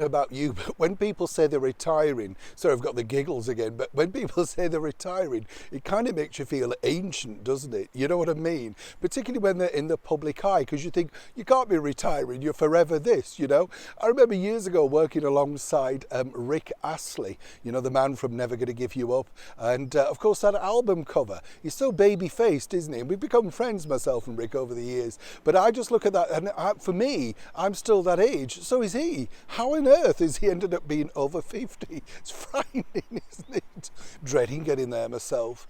About you, but when people say they're retiring, sorry, I've got the giggles again, but when people say they're retiring, it kind of makes you feel ancient, doesn't it? You know what I mean? Particularly when they're in the public eye, because you think, you can't be retiring, you're forever this, you know? I remember years ago working alongside Rick Astley, you know, the man from Never Gonna Give You Up, and of course that album cover, he's so baby-faced, isn't he? And we've become friends, myself and Rick, over the years, but I just look at that, and for me, I'm still that age, so is he. How on earth is he ended up being over 50? It's frightening, isn't it? Dreading getting there myself.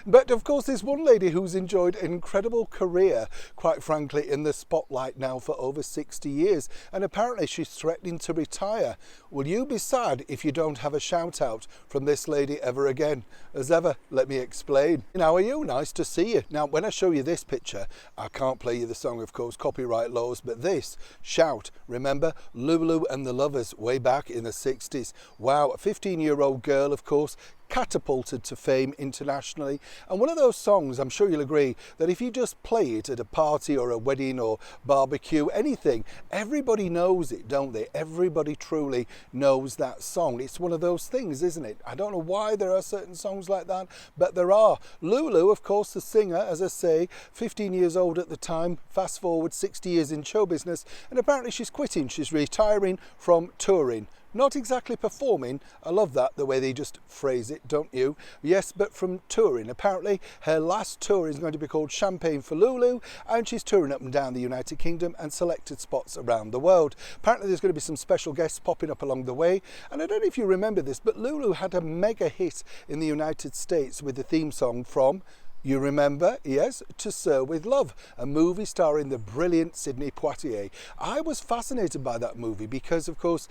But of course, there's one lady who's enjoyed an incredible career, quite frankly, in the spotlight now for over 60 years, and apparently she's threatening to retire. Will you be sad if you don't have a shout out from this lady ever again? As ever, let me explain. How are you? Nice to see you. Now, when I show you this picture, I can't play you the song, of course, copyright laws, but this, Shout, remember Lulu and the Lovers way back in the 60s. Wow, a 15-year-old girl, of course, catapulted to fame internationally, and one of those songs, I'm sure you'll agree, that if you just play it at a party or a wedding or barbecue, anything, everybody knows it, don't they? Everybody truly knows that song. It's one of those things, isn't it? I don't know why there are certain songs like that, but there are. Lulu, of course, the singer, as I say, 15 years old at the time, fast forward 60 years in show business, and apparently she's quitting, she's retiring from touring. Not exactly performing, I love that, the way they just phrase it, don't you? Yes, but from touring. Apparently, her last tour is going to be called Champagne for Lulu, and she's touring up and down the United Kingdom and selected spots around the world. Apparently, there's going to be some special guests popping up along the way, and I don't know if you remember this, but Lulu had a mega hit in the United States with the theme song from, you remember, yes, To Sir With Love, a movie starring the brilliant Sidney Poitier. I was fascinated by that movie because, of course,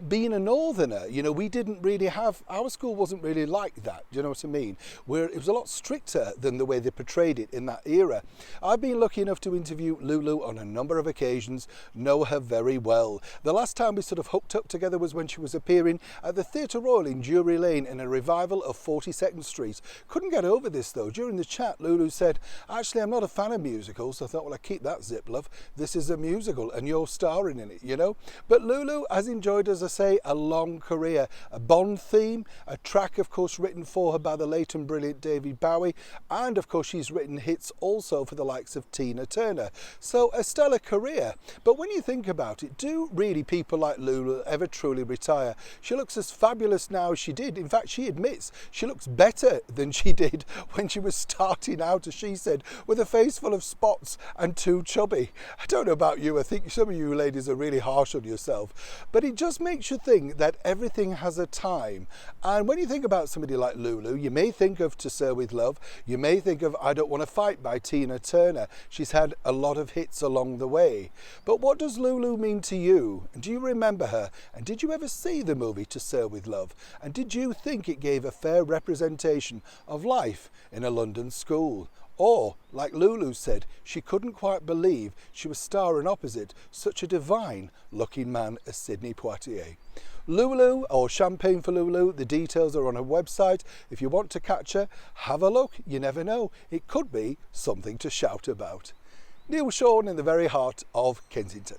being a northerner, you know, we didn't really have, our school wasn't really like that, do you know what I mean? Where it was a lot stricter than the way they portrayed it in that era. I've been lucky enough to interview Lulu on a number of occasions, know her very well. The last time we sort of hooked up together was when she was appearing at the Theatre Royal in Drury Lane in a revival of 42nd Street. Couldn't get over this though. During the chat, Lulu said, actually, I'm not a fan of musicals. So I thought, well, I keep that zip, love. This is a musical and you're starring in it, you know. But Lulu has enjoyed, as I say, a long career. A Bond theme, a track, of course, written for her by the late and brilliant David Bowie. And, of course, she's written hits also for the likes of Tina Turner. So a stellar career. But when you think about it, do really people like Lulu ever truly retire? She looks as fabulous now as she did. In fact, she admits she looks better than she did when she was starting out, as she said, with a face full of spots and too chubby. I don't know about you, I think some of you ladies are really harsh on yourself, but it just makes you think that everything has a time. And when you think about somebody like Lulu, you may think of To Sir With Love, you may think of I Don't Want to Fight by Tina Turner. She's had a lot of hits along the way. But what does Lulu mean to you? And do you remember her? And did you ever see the movie To Sir With Love? And did you think it gave a fair representation of life in a London school? Or, like Lulu said, she couldn't quite believe she was starring opposite such a divine-looking man as Sidney Poitier. Lulu, or Champagne for Lulu, the details are on her website. If you want to catch her, have a look. You never know. It could be something to shout about. Neil Sean in the very heart of Kensington.